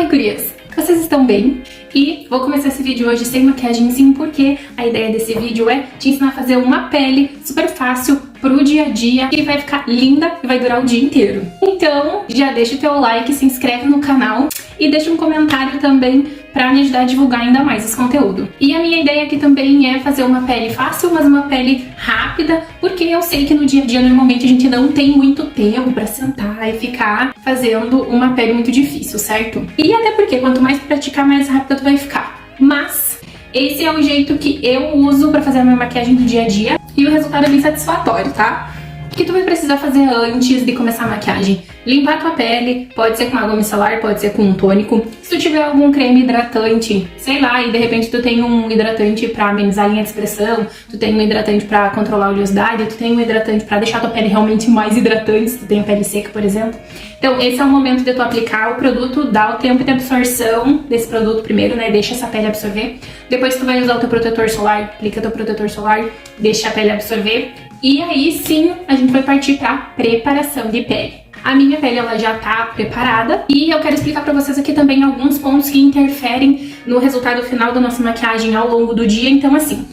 Oi, gurias! Vocês estão bem? E vou começar esse vídeo hoje sem maquiagemzinho porque a ideia desse vídeo é te ensinar a fazer uma pele super fácil pro dia a dia que vai ficar linda e vai durar o dia inteiro. Então já deixa o teu like, se inscreve no canal e deixa um comentário também pra me ajudar a divulgar ainda mais esse conteúdo. E a minha ideia aqui também é fazer uma pele fácil, mas uma pele rápida, porque eu sei que no dia a dia normalmente a gente não tem muito tempo pra sentar e ficar fazendo uma pele muito difícil, certo? E até porque quanto mais praticar, mais rápida tu vai ficar. Mas esse é o jeito que eu uso pra fazer a minha maquiagem do dia a dia e o resultado é bem satisfatório, tá? O que tu vai precisar fazer antes de começar a maquiagem? Limpar a tua pele, pode ser com água micelar, pode ser com um tônico. Se tu tiver algum creme hidratante, sei lá, e de repente tu tem um hidratante pra amenizar a linha de expressão, tu tem um hidratante pra controlar a oleosidade, tu tem um hidratante pra deixar a tua pele realmente mais hidratante, se tu tem a pele seca, por exemplo. Então esse é o momento de tu aplicar o produto, dá o tempo de absorção desse produto primeiro, né, deixa essa pele absorver. Depois tu vai usar o teu protetor solar, aplica teu protetor solar, deixa a pele absorver. E aí sim, a gente vai partir pra preparação de pele. A minha pele ela já tá preparada e eu quero explicar pra vocês aqui também alguns pontos que interferem no resultado final da nossa maquiagem ao longo do dia. Então assim,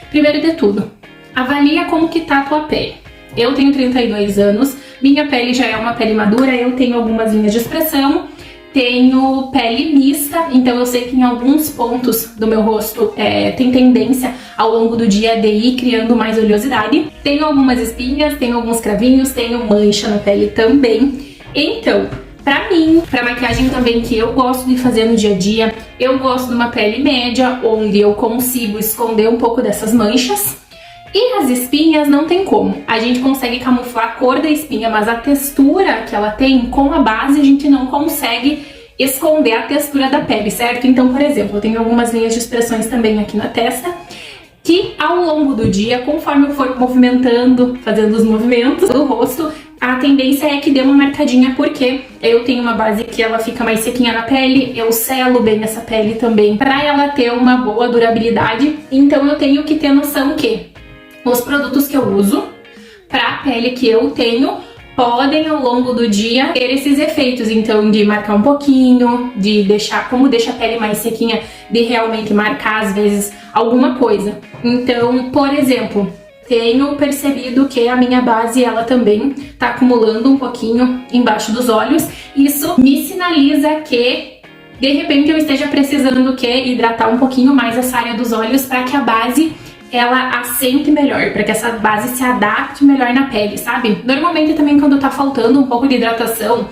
primeiro de tudo, avalia como que tá a tua pele. Eu tenho 32 anos, minha pele já é uma pele madura, eu tenho algumas linhas de expressão, tenho pele mista, então eu sei que em alguns pontos do meu rosto tem tendência ao longo do dia de ir criando mais oleosidade. Tenho algumas espinhas, tenho alguns cravinhos, tenho mancha na pele também. Então, pra mim, pra maquiagem também que eu gosto de fazer no dia a dia, eu gosto de uma pele média, onde eu consigo esconder um pouco dessas manchas. E as espinhas não tem como. A gente consegue camuflar a cor da espinha, mas a textura que ela tem, com a base, a gente não consegue esconder a textura da pele, certo? Então, por exemplo, eu tenho algumas linhas de expressões também aqui na testa, que ao longo do dia, conforme eu for movimentando, fazendo os movimentos do rosto, a tendência é que dê uma marcadinha, porque eu tenho uma base que ela fica mais sequinha na pele, eu selo bem essa pele também, pra ela ter uma boa durabilidade. Então eu tenho que ter noção que os produtos que eu uso para a pele que eu tenho podem ao longo do dia ter esses efeitos, então de marcar um pouquinho, de deixar, como deixa a pele mais sequinha, de realmente marcar às vezes alguma coisa. Então, por exemplo, tenho percebido que a minha base ela também tá acumulando um pouquinho embaixo dos olhos. Isso me sinaliza que de repente eu esteja precisando hidratar um pouquinho mais essa área dos olhos para que a base ela assente melhor, para que essa base se adapte melhor na pele, sabe? Normalmente também quando tá faltando um pouco de hidratação,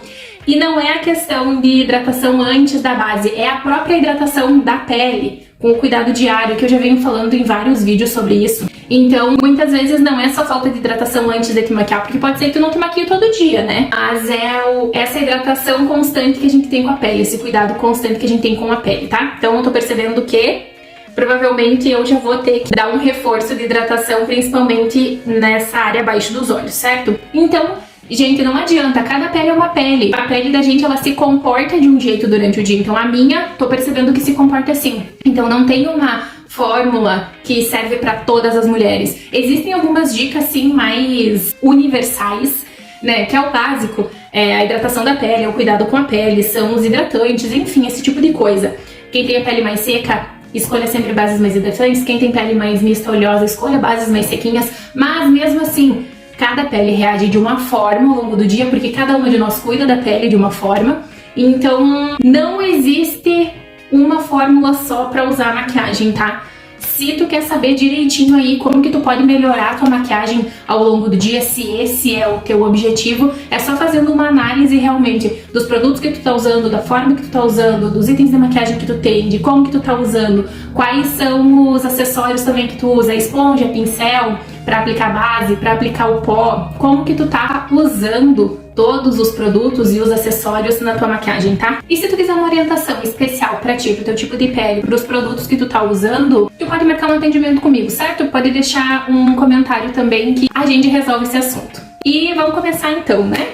e não é a questão de hidratação antes da base, é a própria hidratação da pele, com o cuidado diário, que eu já venho falando em vários vídeos sobre isso. Então, muitas vezes não é só falta de hidratação antes de te maquiar, porque pode ser que tu não te maquie todo dia, né? Mas é essa hidratação constante que a gente tem com a pele, esse cuidado constante que a gente tem com a pele, tá? Então eu tô percebendo que provavelmente eu já vou ter que dar um reforço de hidratação, principalmente nessa área abaixo dos olhos, certo? Então, gente, não adianta, cada pele é uma pele. A pele da gente, ela se comporta de um jeito durante o dia, então a minha, tô percebendo que se comporta assim. Então não tem uma fórmula que serve pra todas as mulheres. Existem algumas dicas, sim, mais universais, né, que é o básico, a hidratação da pele, o cuidado com a pele, são os hidratantes, enfim, esse tipo de coisa. Quem tem a pele mais seca, escolha sempre bases mais hidratantes. Quem tem pele mais mista, oleosa, escolha bases mais sequinhas. Mas mesmo assim, cada pele reage de uma forma ao longo do dia, porque cada uma de nós cuida da pele de uma forma. Então não existe uma fórmula só pra usar a maquiagem, tá? Se tu quer saber direitinho aí como que tu pode melhorar a tua maquiagem ao longo do dia, se esse é o teu objetivo, é só fazendo uma análise realmente dos produtos que tu tá usando, da forma que tu tá usando, dos itens de maquiagem que tu tem, de como que tu tá usando, quais são os acessórios também que tu usa, esponja, pincel, pra aplicar base, pra aplicar o pó, como que tu tá usando todos os produtos e os acessórios na tua maquiagem, tá? E se tu quiser uma orientação especial pra ti, pro teu tipo de pele, pros produtos que tu tá usando, tu pode marcar um atendimento comigo, certo? Pode deixar um comentário também que a gente resolve esse assunto. E vamos começar então, né?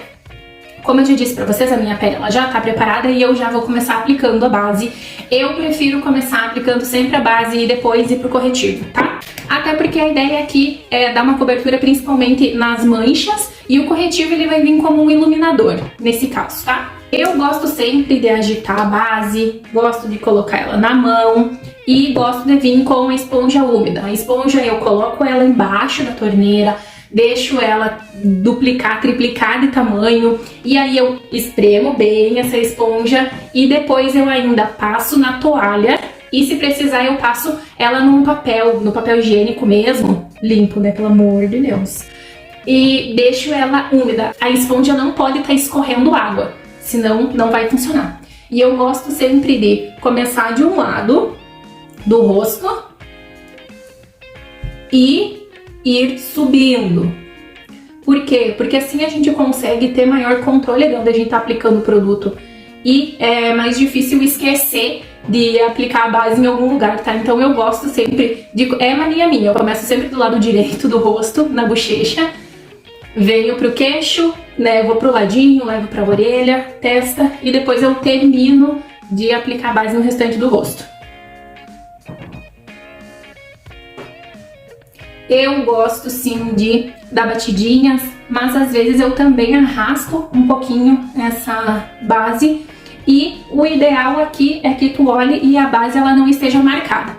Como eu já disse pra vocês, a minha pele ela já tá preparada e eu já vou começar aplicando a base. Eu prefiro começar aplicando sempre a base e depois ir pro corretivo, tá? Até porque a ideia aqui é dar uma cobertura principalmente nas manchas e o corretivo ele vai vir como um iluminador, nesse caso, tá? Eu gosto sempre de agitar a base, gosto de colocar ela na mão e gosto de vir com a esponja úmida. A esponja eu coloco ela embaixo da torneira, deixo ela duplicar, triplicar de tamanho e aí eu espremo bem essa esponja e depois eu ainda passo na toalha e se precisar eu passo ela no papel higiênico mesmo, limpo, né, pelo amor de Deus. E deixo ela úmida. A esponja não pode estar escorrendo água, senão não vai funcionar. E eu gosto sempre de começar de um lado do rosto e ir subindo. Por quê? Porque assim a gente consegue ter maior controle de onde a gente tá aplicando o produto. E é mais difícil esquecer de aplicar a base em algum lugar, tá? Então eu gosto sempre de... É mania minha, eu começo sempre do lado direito do rosto, na bochecha, venho pro queixo, levo pro ladinho, levo pra orelha, testa e depois eu termino de aplicar a base no restante do rosto. Eu gosto sim de dar batidinhas, mas às vezes eu também arrasto um pouquinho essa base e o ideal aqui é que tu olhe e a base ela não esteja marcada.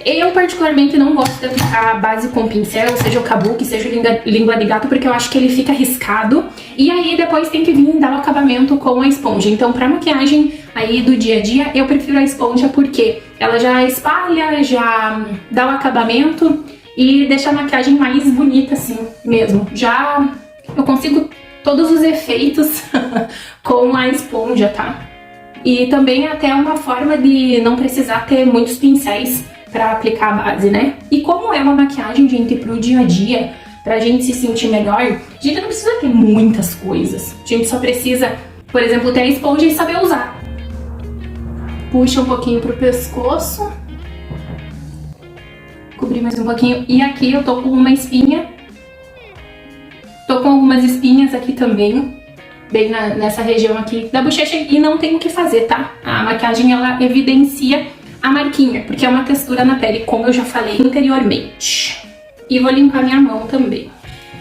Eu particularmente não gosto de aplicar a base com pincel, seja o kabuki, seja língua de gato, porque eu acho que ele fica riscado e aí depois tem que vir dar o acabamento com a esponja. Então pra maquiagem aí do dia a dia eu prefiro a esponja porque ela já espalha, já dá o acabamento e deixa a maquiagem mais bonita assim mesmo. Já eu consigo todos os efeitos com a esponja, tá? E também até uma forma de não precisar ter muitos pincéis pra aplicar a base, né? E como é uma maquiagem, gente, pro dia a dia, pra gente se sentir melhor, a gente não precisa ter muitas coisas. A gente só precisa, por exemplo, ter a esponja e saber usar. Puxa um pouquinho pro pescoço. Cobrir mais um pouquinho. E aqui eu tô com uma espinha. Tô com algumas espinhas aqui também. Bem nessa região aqui da bochecha. E não tem o que fazer, tá? A maquiagem, ela evidencia a marquinha. Porque é uma textura na pele, como eu já falei anteriormente. E vou limpar minha mão também.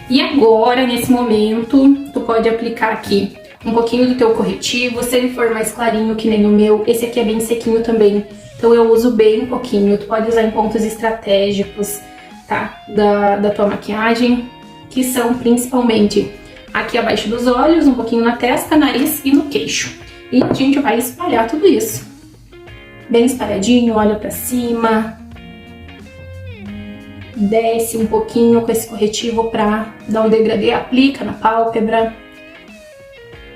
E agora, nesse momento, tu pode aplicar aqui um pouquinho do teu corretivo. Se ele for mais clarinho que nem o meu, esse aqui é bem sequinho também. Então eu uso bem pouquinho, tu pode usar em pontos estratégicos, tá? Da tua maquiagem, que são principalmente aqui abaixo dos olhos, um pouquinho na testa, nariz e no queixo. E a gente vai espalhar tudo isso. Bem espalhadinho, olha pra cima. Desce um pouquinho com esse corretivo pra dar um degradê, aplica na pálpebra.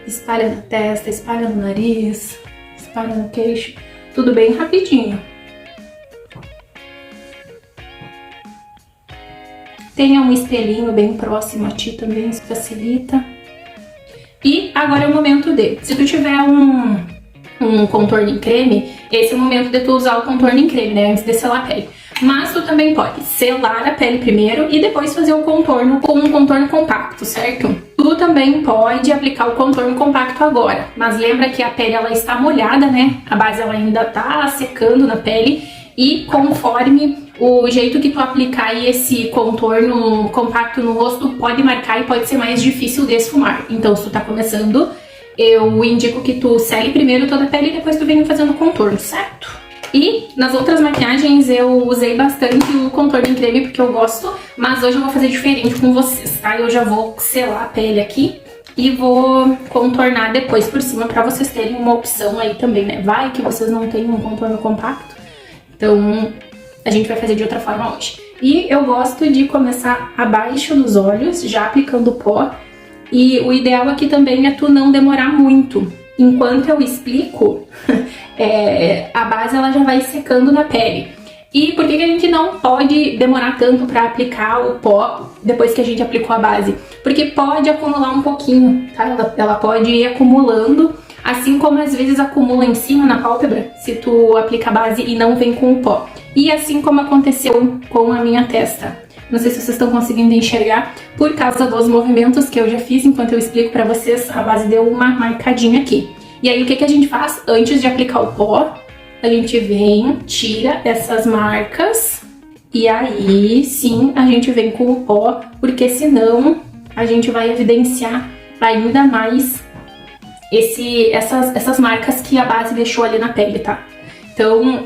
Espalha na testa, espalha no nariz, espalha no queixo. Tudo bem rapidinho. Tenha um espelhinho bem próximo a ti também, isso facilita. E agora é o momento de... Se tu tiver um contorno em creme, esse é o momento de tu usar o contorno em creme, né? Antes de selar a pele. Mas tu também pode selar a pele primeiro e depois fazer o contorno com um contorno compacto, certo? Tu também pode aplicar o contorno compacto agora, mas lembra que a pele ela está molhada, né? A base ela ainda tá secando na pele e conforme o jeito que tu aplicar aí esse contorno compacto no rosto pode marcar e pode ser mais difícil de esfumar. Então se tu tá começando, eu indico que tu sele primeiro toda a pele e depois tu venha fazendo o contorno, certo? E nas outras maquiagens eu usei bastante o contorno em creme porque eu gosto, mas hoje eu vou fazer diferente com vocês, tá? Eu já vou selar a pele aqui e vou contornar depois por cima pra vocês terem uma opção aí também, né? Vai que vocês não têm um contorno compacto, então a gente vai fazer de outra forma hoje. E eu gosto de começar abaixo dos olhos, já aplicando o pó, e o ideal aqui também é tu não demorar muito. Enquanto eu explico, a base ela já vai secando na pele. E por que a gente não pode demorar tanto para aplicar o pó depois que a gente aplicou a base? Porque pode acumular um pouquinho, tá? Ela pode ir acumulando, assim como às vezes acumula em cima na pálpebra, se tu aplica a base e não vem com o pó. E assim como aconteceu com a minha testa. Não sei se vocês estão conseguindo enxergar, por causa dos movimentos que eu já fiz enquanto eu explico pra vocês, a base deu uma marcadinha aqui. E aí o que a gente faz antes de aplicar o pó? A gente vem, tira essas marcas e aí sim a gente vem com o pó, porque senão a gente vai evidenciar ainda mais essas marcas que a base deixou ali na pele, tá? Então,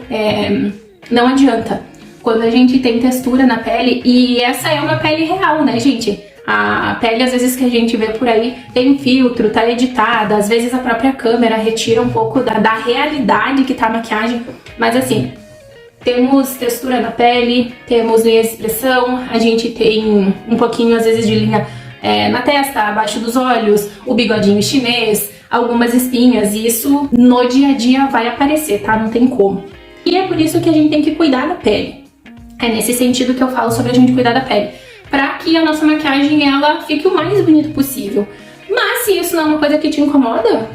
não adianta. Quando a gente tem textura na pele, e essa é uma pele real, né, gente? A pele, às vezes, que a gente vê por aí, tem filtro, tá editada, às vezes a própria câmera retira um pouco da realidade que tá a maquiagem, mas assim, temos textura na pele, temos linha de expressão, a gente tem um pouquinho, às vezes, de linha na testa, abaixo dos olhos, o bigodinho chinês, algumas espinhas, e isso no dia a dia vai aparecer, tá? Não tem como. E é por isso que a gente tem que cuidar da pele. É nesse sentido que eu falo sobre a gente cuidar da pele, pra que a nossa maquiagem ela fique o mais bonita possível. Mas se isso não é uma coisa que te incomoda,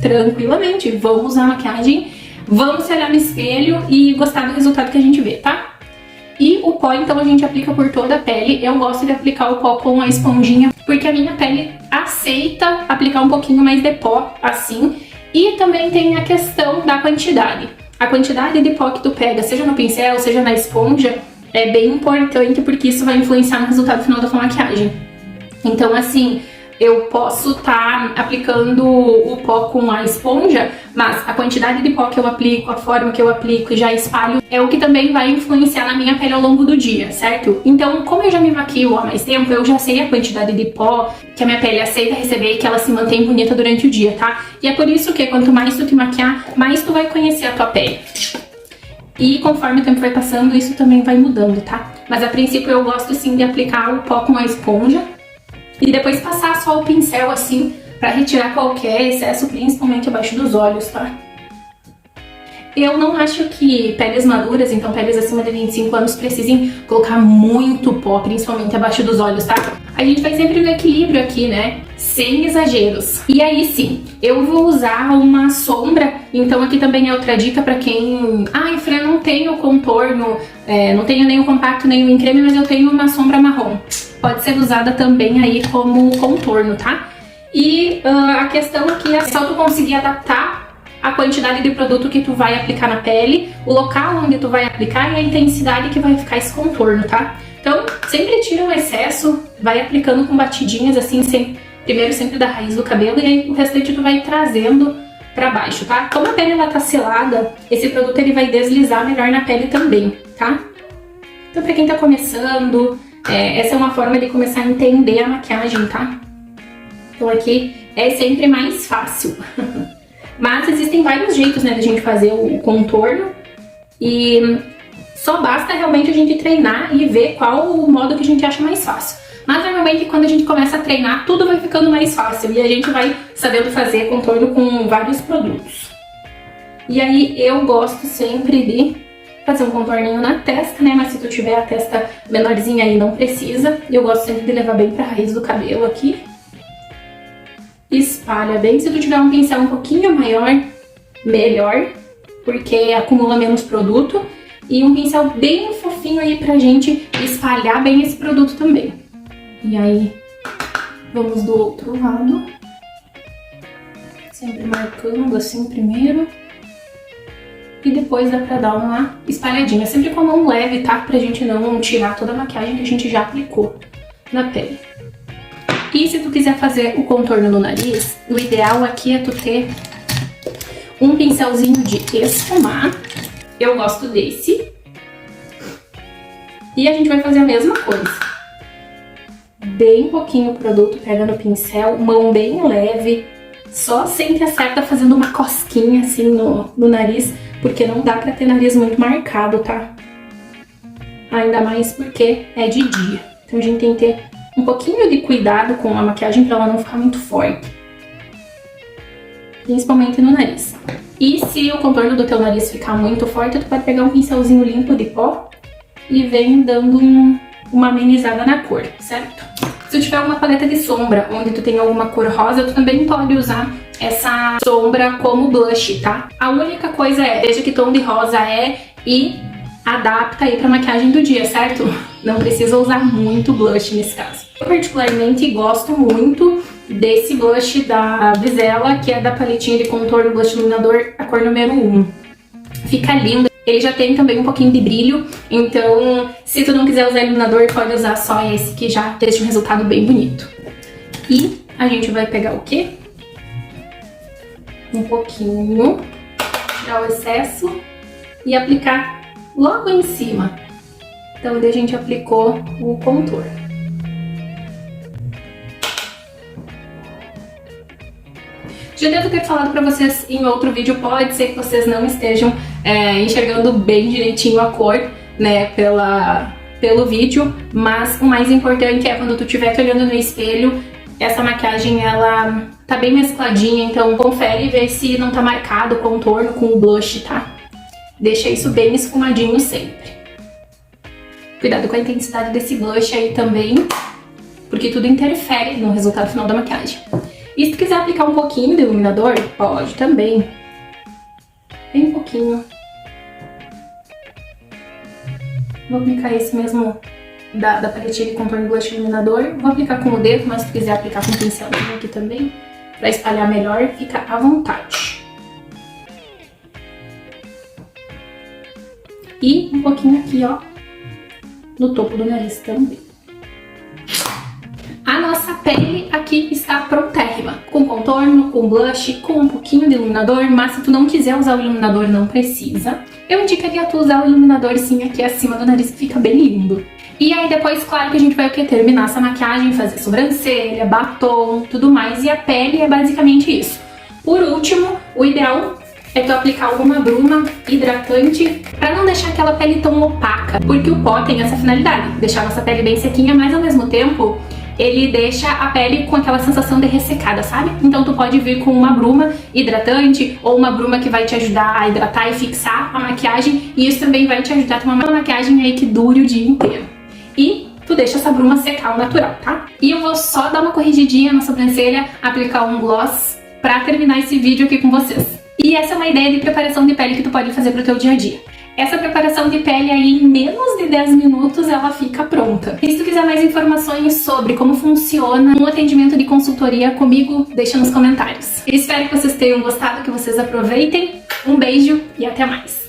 tranquilamente, vamos usar a maquiagem, vamos se olhar no espelho e gostar do resultado que a gente vê, tá? E o pó, então, a gente aplica por toda a pele. Eu gosto de aplicar o pó com a esponjinha, porque a minha pele aceita aplicar um pouquinho mais de pó, assim. E também tem a questão da quantidade. A quantidade de pó que tu pega, seja no pincel, seja na esponja, é bem importante, porque isso vai influenciar no resultado final da tua maquiagem. Então, assim, eu posso estar aplicando o pó com a esponja, mas a quantidade de pó que eu aplico, a forma que eu aplico e já espalho, é o que também vai influenciar na minha pele ao longo do dia, certo? Então, como eu já me maquio há mais tempo, eu já sei a quantidade de pó que a minha pele aceita receber e que ela se mantém bonita durante o dia, tá? E é por isso que quanto mais tu te maquiar, mais tu vai conhecer a tua pele. E conforme o tempo vai passando, isso também vai mudando, tá? Mas a princípio eu gosto sim de aplicar o pó com a esponja e depois passar só o pincel assim pra retirar qualquer excesso, principalmente abaixo dos olhos, tá? Eu não acho que peles maduras, então peles acima de 25 anos, precisem colocar muito pó, principalmente abaixo dos olhos, tá? A gente vai sempre no equilíbrio aqui, né? Sem exageros. E aí sim, eu vou usar uma sombra, então aqui também é outra dica pra quem... Ai, Fran, não tenho contorno, não tenho nem o compacto, nem o em creme, mas eu tenho uma sombra marrom. Pode ser usada também aí como contorno, tá? E a questão aqui é só tu conseguir adaptar a quantidade de produto que tu vai aplicar na pele, o local onde tu vai aplicar e a intensidade que vai ficar esse contorno, tá? Então, sempre tira o excesso, vai aplicando com batidinhas assim, primeiro sempre da raiz do cabelo e aí o restante tu vai trazendo pra baixo, tá? Como a pele ela tá selada, esse produto ele vai deslizar melhor na pele também, tá? Então, pra quem tá começando, essa é uma forma de começar a entender a maquiagem, tá? Então aqui é sempre mais fácil. Mas existem vários jeitos, né, da gente fazer o contorno e só basta realmente a gente treinar e ver qual o modo que a gente acha mais fácil. Mas normalmente quando a gente começa a treinar, tudo vai ficando mais fácil e a gente vai sabendo fazer contorno com vários produtos. E aí eu gosto sempre de fazer um contorninho na testa, né, mas se tu tiver a testa menorzinha aí não precisa. Eu gosto sempre de levar bem pra raiz do cabelo aqui. Espalha bem, se tu tiver um pincel um pouquinho maior, melhor, porque acumula menos produto. E um pincel bem fofinho aí pra gente espalhar bem esse produto também. E aí, vamos do outro lado. Sempre marcando assim primeiro. E depois dá pra dar uma espalhadinha, sempre com a mão leve, tá? Pra gente não tirar toda a maquiagem que a gente já aplicou na pele. E se tu quiser fazer o contorno no nariz, o ideal aqui é tu ter um pincelzinho de esfumar. Eu gosto desse. E a gente vai fazer a mesma coisa. Bem pouquinho o produto, pega no pincel, mão bem leve. Só sente a certa fazendo uma cosquinha assim no nariz, porque não dá pra ter nariz muito marcado, tá? Ainda mais porque é de dia. Então a gente tem que ter um pouquinho de cuidado com a maquiagem pra ela não ficar muito forte. Principalmente no nariz. E se o contorno do teu nariz ficar muito forte, tu pode pegar um pincelzinho limpo de pó e vem dando uma amenizada na cor, certo? Se tu tiver uma paleta de sombra onde tu tem alguma cor rosa, tu também pode usar essa sombra como blush, tá? A única coisa veja que tom de rosa é e adapta aí pra maquiagem do dia, certo? Não precisa usar muito blush nesse caso. Eu particularmente gosto muito desse blush da Vizela, que é da paletinha de contorno Blush Iluminador, a cor número 1. Fica lindo. Ele já tem também um pouquinho de brilho, então se tu não quiser usar iluminador, pode usar só esse que já deixa um resultado bem bonito. E a gente vai pegar o quê? um pouquinho, tirar o excesso e aplicar logo em cima. Então, daí a gente aplicou o contorno. Já devo ter falado pra vocês em outro vídeo, pode ser que vocês não estejam enxergando bem direitinho a cor, né, pelo vídeo, mas o mais importante é quando tu estiver te olhando no espelho, essa maquiagem ela tá bem mescladinha, então confere e vê se não tá marcado o contorno com o blush, tá? Deixa isso bem esfumadinho sempre. Cuidado com a intensidade desse blush aí também, porque tudo interfere no resultado final da maquiagem. E se tu quiser aplicar um pouquinho de iluminador, pode também. Bem pouquinho. Vou aplicar esse mesmo da paletinha de contorno blush iluminador. Vou aplicar com o dedo, mas se tu quiser aplicar com um pincelzinho aqui também, pra espalhar melhor, fica à vontade. E um pouquinho aqui, ó, no topo do nariz também. A nossa pele aqui está prontérrima, com contorno, com blush, com um pouquinho de iluminador, mas se tu não quiser usar o iluminador, não precisa. Eu indicaria tu usar o iluminador sim aqui acima do nariz, que fica bem lindo. E aí depois, claro que a gente vai o que? Terminar essa maquiagem, fazer sobrancelha, batom, tudo mais, e a pele é basicamente isso. Por último, o ideal é tu aplicar alguma bruma hidratante pra não deixar aquela pele tão opaca, porque o pó tem essa finalidade, deixar nossa pele bem sequinha, mas ao mesmo tempo ele deixa a pele com aquela sensação de ressecada, sabe? Então tu pode vir com uma bruma hidratante ou uma bruma que vai te ajudar a hidratar e fixar a maquiagem, e isso também vai te ajudar a ter uma maquiagem aí que dure o dia inteiro. E tu deixa essa bruma secar ao natural, tá? E eu vou só dar uma corrigidinha na sobrancelha, aplicar um gloss pra terminar esse vídeo aqui com vocês. E essa é uma ideia de preparação de pele que tu pode fazer pro teu dia a dia. Essa preparação de pele aí, em menos de 10 minutos, ela fica pronta. E se tu quiser mais informações sobre como funciona um atendimento de consultoria comigo, deixa nos comentários. Espero que vocês tenham gostado, que vocês aproveitem. Um beijo e até mais!